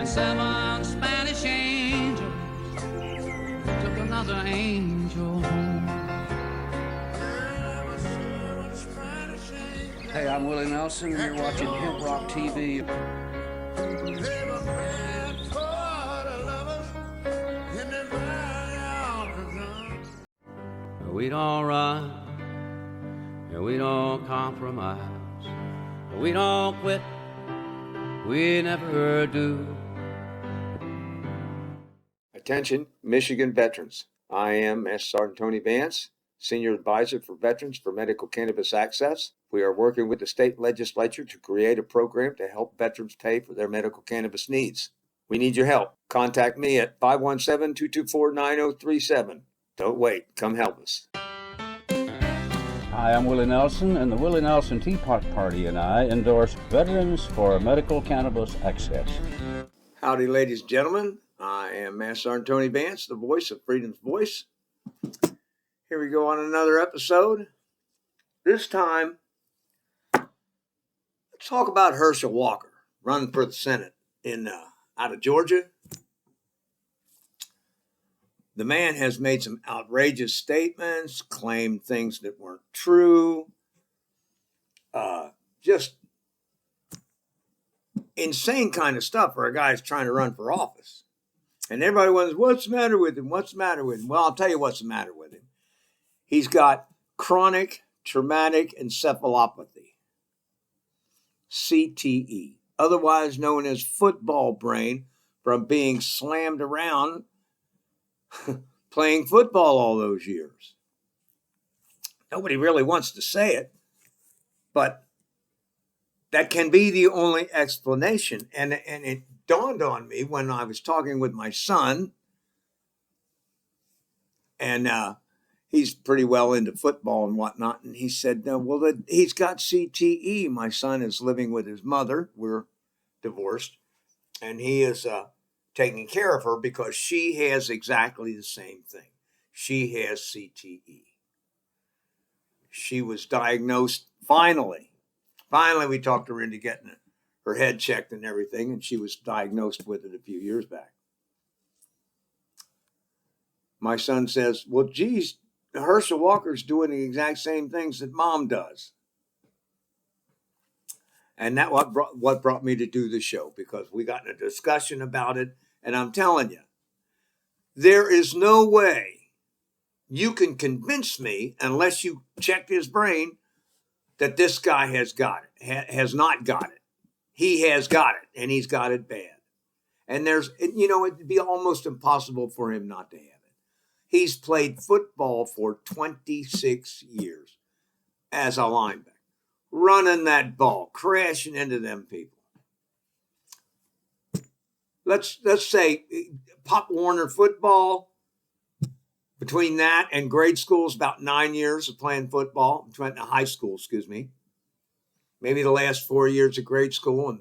and 7 Spanish angels took another angel home. Hey, I'm Willie Nelson, and you're watching HempRock TV. We don't run, and we don't compromise, we don't quit, we never do. Attention, Michigan veterans. I am MSgt Vance, Senior Advisor for Veterans for Medical Cannabis Access. We are working with the state legislature to create a program to help veterans pay for their medical cannabis needs. We need your help. Contact me at 517-224-9037. Don't wait. Come help us. Hi, I'm Willie Nelson, and the Willie Nelson Teapot Party and I endorse Veterans for Medical Cannabis Access. Howdy, ladies and gentlemen. I am MSgt Vance, the voice of Freedom's Voice. Here we go on another episode. This time, let's talk about Herschel Walker running for the Senate out of Georgia. The man has made some outrageous statements, claimed things that weren't true, just insane kind of stuff for a guy who's trying to run for office. And everybody wonders, what's the matter with him? What's the matter with him? Well, I'll tell you what's the matter with him. He's got chronic traumatic encephalopathy, CTE, otherwise known as football brain, from being slammed around playing football all those years. Nobody really wants to say it, but that can be the only explanation. And it dawned on me when I was talking with my son, and he's pretty well into football and whatnot. And he said, no, well, he's got CTE. My son is living with his mother. We're divorced. And he is taking care of her because she has exactly the same thing. She has CTE. She was diagnosed finally. Finally, we talked her into getting her head checked and everything, and she was diagnosed with it a few years back. My son says, well, geez, Herschel Walker's doing the exact same things that Mom does. And that what brought me to do the show, because we got in a discussion about it. And I'm telling you, there is no way you can convince me, unless you check his brain, that this guy has got it, has not got it. He has got it, and he's got it bad. And it'd be almost impossible for him not to have it. He's played football for 26 years as a linebacker, running that ball, crashing into them people. Let's say Pop Warner football, between that and grade school is about 9 years of playing football. High school, excuse me. Maybe the last 4 years of grade school and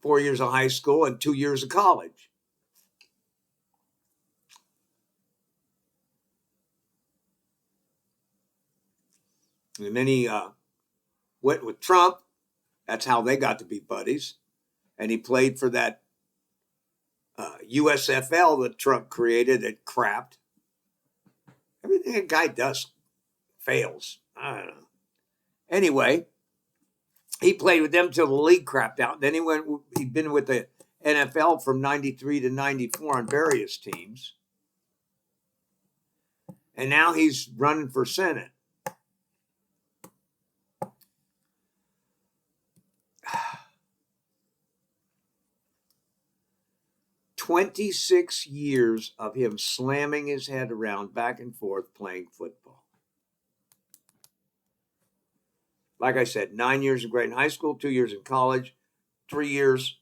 4 years of high school and 2 years of college. And then he went with Trump. That's how they got to be buddies. And he played for that USFL that Trump created that crapped. Everything a guy does fails. I don't know. Anyway, he played with them till the league crapped out. Then he'd been with the NFL from 93 to 94 on various teams. And now he's running for Senate. "26 years of him slamming his head around back and forth playing football. Like I said, 9 years of grade in high school, 2 years in college, 3 years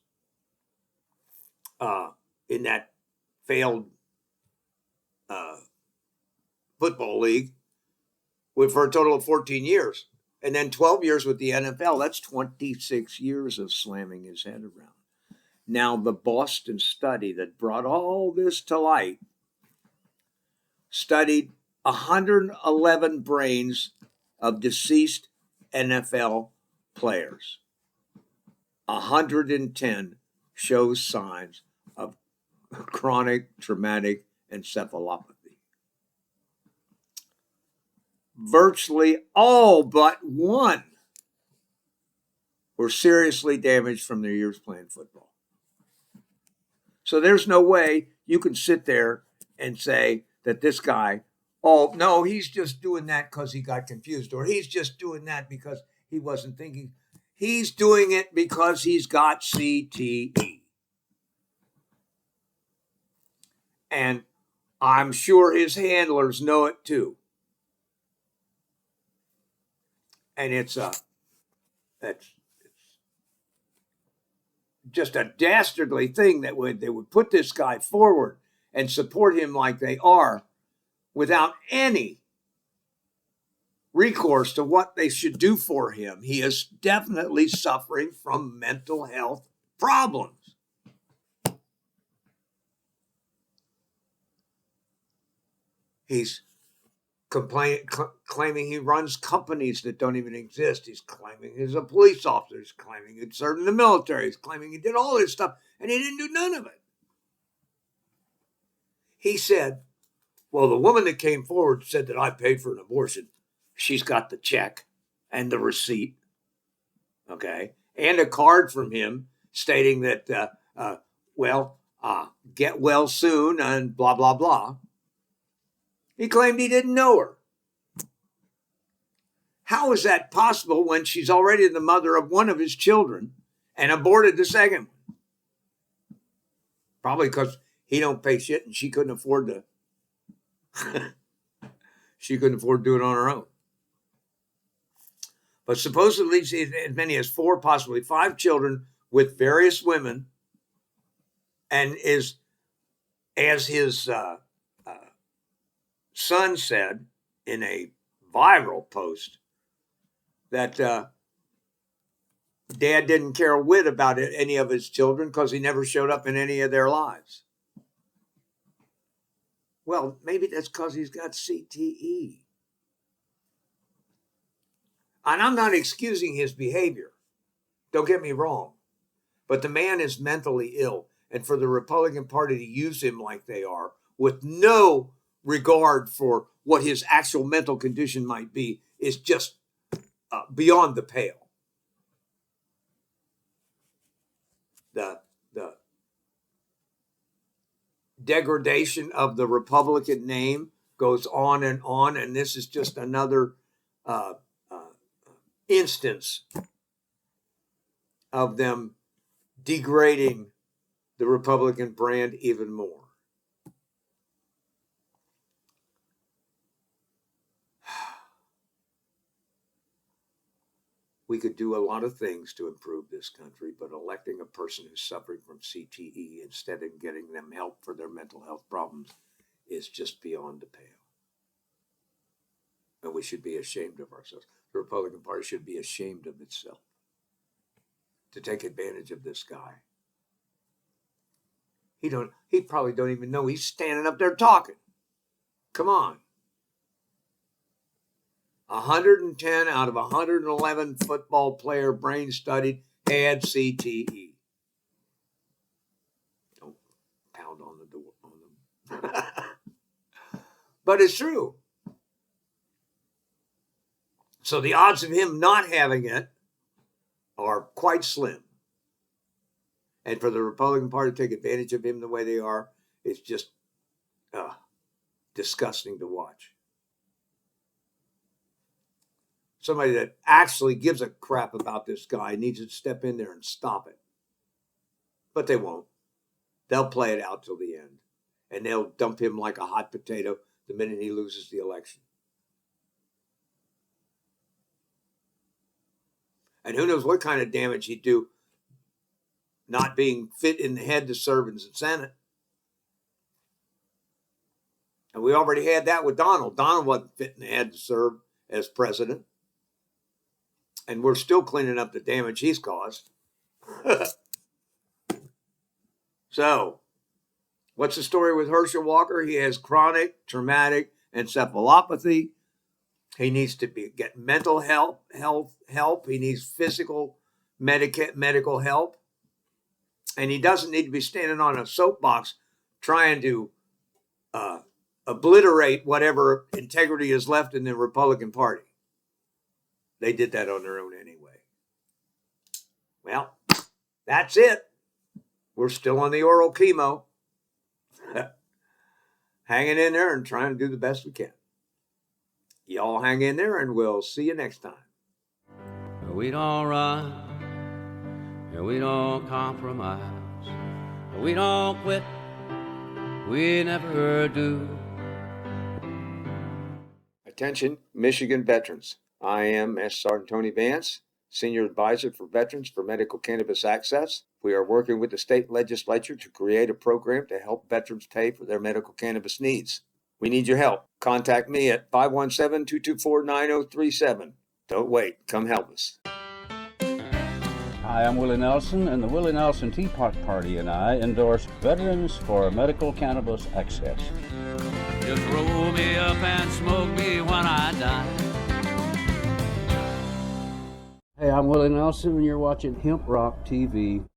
in that failed football league for a total of 14 years. And then 12 years with the NFL. That's 26 years of slamming his head around. Now, the Boston study that brought all this to light studied 111 brains of deceased NFL players. 110 shows signs of chronic traumatic encephalopathy. Virtually all but one were seriously damaged from their years playing football. So there's no way you can sit there and say that this guy, oh, no, he's just doing that because he got confused, or he's just doing that because he wasn't thinking. He's doing it because he's got CTE. And I'm sure his handlers know it too. And it's just a dastardly thing that they would put this guy forward and support him like they are without any recourse to what they should do for him. He is definitely suffering from mental health problems. He's claiming he runs companies that don't even exist. He's claiming he's a police officer. He's claiming he served in the military. He's claiming he did all this stuff, and he didn't do none of it. He said, well, the woman that came forward said that I paid for an abortion. She's got the check and the receipt, okay, and a card from him stating that, get well soon and blah, blah, blah. He claimed he didn't know her. How is that possible when she's already the mother of one of his children and aborted the second one? Probably because he don't pay shit and she couldn't afford to. She couldn't afford to do it on her own. But supposedly she has as many as 4, possibly 5 children with various women, and is, as his son said in a viral post, that Dad didn't care a whit about any of his children because he never showed up in any of their lives. Well, maybe that's because he's got CTE. And I'm not excusing his behavior. Don't get me wrong. But the man is mentally ill. And for the Republican Party to use him like they are, with no regard for what his actual mental condition might be, is just beyond the pale. The degradation of the Republican name goes on, and this is just another instance of them degrading the Republican brand even more. We could do a lot of things to improve this country, but electing a person who's suffering from CTE instead of getting them help for their mental health problems is just beyond the pale. And we should be ashamed of ourselves. The Republican Party should be ashamed of itself to take advantage of this guy. He probably don't even know he's standing up there talking. Come on. 110 out of 111 football player brain studied had CTE. Don't pound on the door on them. But it's true. So the odds of him not having it are quite slim. And for the Republican Party to take advantage of him the way they are, it's just disgusting to watch. Somebody that actually gives a crap about this guy needs to step in there and stop it. But they won't. They'll play it out till the end. And they'll dump him like a hot potato the minute he loses the election. And who knows what kind of damage he'd do not being fit in the head to serve in the Senate. And we already had that with Donald. Donald wasn't fit in the head to serve as president. And we're still cleaning up the damage he's caused. So, what's the story with Herschel Walker? He has chronic traumatic encephalopathy. He needs to get mental health help. He needs physical medical help. And he doesn't need to be standing on a soapbox trying to obliterate whatever integrity is left in the Republican Party. They did that on their own anyway. Well, that's it. We're still on the oral chemo. Hanging in there and trying to do the best we can. Y'all hang in there and we'll see you next time. We don't run, and we don't compromise. We don't quit, we never do. Attention, Michigan veterans. I am MSgt Tony Vance, Senior Advisor for Veterans for Medical Cannabis Access. We are working with the state legislature to create a program to help veterans pay for their medical cannabis needs. We need your help. Contact me at 517-224-9037. Don't wait. Come help us. Hi, I'm Willie Nelson, and the Willie Nelson Teapot Party and I endorse Veterans for Medical Cannabis Access. Just roll me up and smoke me when I die. Hey, I'm Willie Nelson, and you're watching HempRock TV.